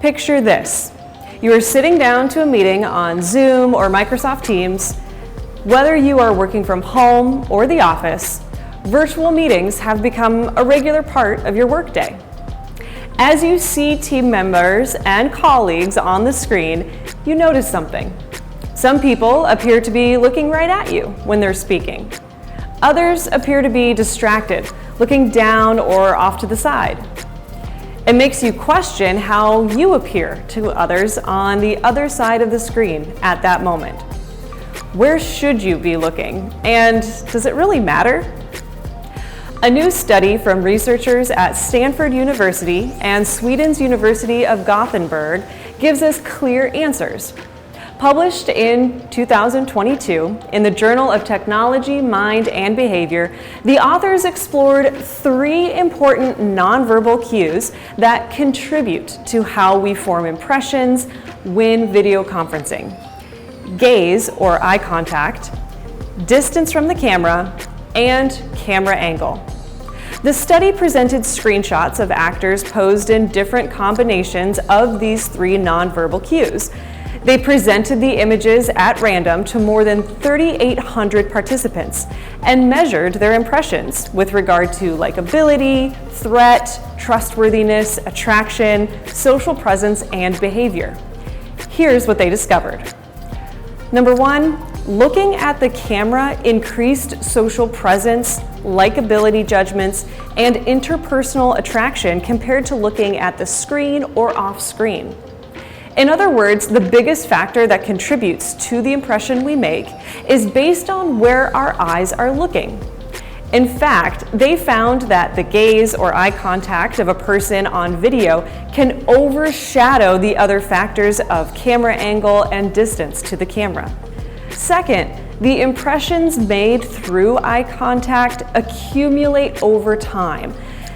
Picture this. You are sitting down to a meeting on Zoom or Microsoft Teams. Whether you are working from home or the office, virtual meetings have become a regular part of your workday. As you see team members and colleagues on the screen, you notice something. Some people appear to be looking right at you when they're speaking. Others appear to be distracted, looking down or off to the side. It makes you question how you appear to others on the other side of the screen at that moment. Where should you be looking? And does it really matter? A new study from researchers at Stanford University and Sweden's University of Gothenburg gives us clear answers. Published in 2022 in the Journal of Technology, Mind, and Behavior, the authors explored 3 important nonverbal cues that contribute to how we form impressions when video conferencing: gaze or eye contact, distance from the camera, and camera angle. The study presented screenshots of actors posed in different combinations of these 3 nonverbal cues. They presented the images at random to more than 3,800 participants and measured their impressions with regard to likability, threat, trustworthiness, attraction, social presence, and behavior. Here's what they discovered. Number 1, looking at the camera increased social presence, likability judgments, and interpersonal attraction compared to looking at the screen or off screen. In other words, the biggest factor that contributes to the impression we make is based on where our eyes are looking. In fact, they found that the gaze or eye contact of a person on video can overshadow the other factors of camera angle and distance to the camera. Second, the impressions made through eye contact accumulate over time.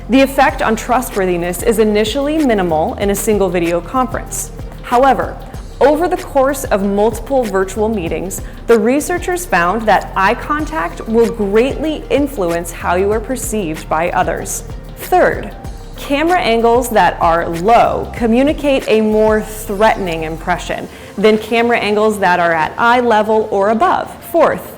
The effect on trustworthiness is initially minimal in a single video conference. However, over the course of multiple virtual meetings, the researchers found that eye contact will greatly influence how you are perceived by others. Third, camera angles that are low communicate a more threatening impression than camera angles that are at eye level or above. Fourth,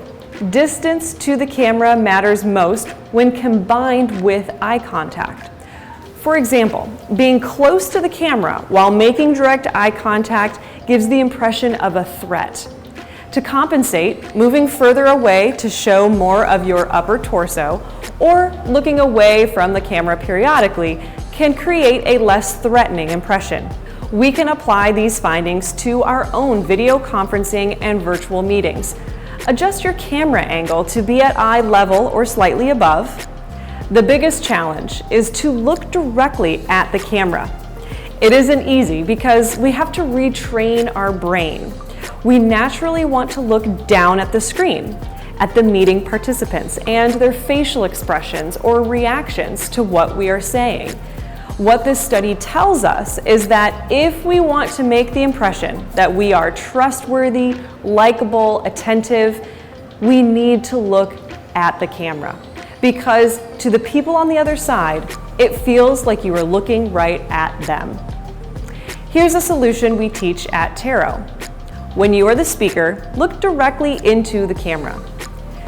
distance to the camera matters most when combined with eye contact. For example, being close to the camera while making direct eye contact gives the impression of a threat. To compensate, moving further away to show more of your upper torso or looking away from the camera periodically can create a less threatening impression. We can apply these findings to our own video conferencing and virtual meetings. Adjust your camera angle to be at eye level or slightly above. The biggest challenge is to look directly at the camera. It isn't easy because we have to retrain our brain. We naturally want to look down at the screen, at the meeting participants and their facial expressions or reactions to what we are saying. What this study tells us is that if we want to make the impression that we are trustworthy, likable, attentive, we need to look at the camera. Because to the people on the other side, it feels like you are looking right at them. Here's a solution we teach at Tero. When you are the speaker, look directly into the camera.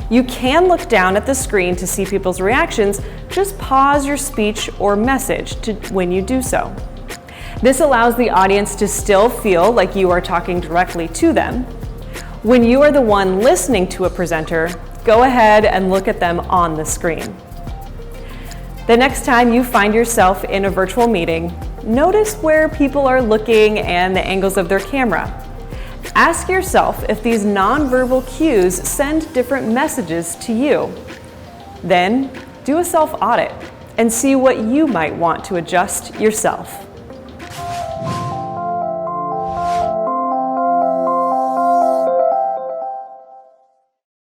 You can look down at the screen to see people's reactions. Just pause your speech or message when you do so. This allows the audience to still feel like you are talking directly to them. When you are the one listening to a presenter, go ahead and look at them on the screen. The next time you find yourself in a virtual meeting, notice where people are looking and the angles of their camera. Ask yourself if these nonverbal cues send different messages to you. Then do a self-audit and see what you might want to adjust yourself.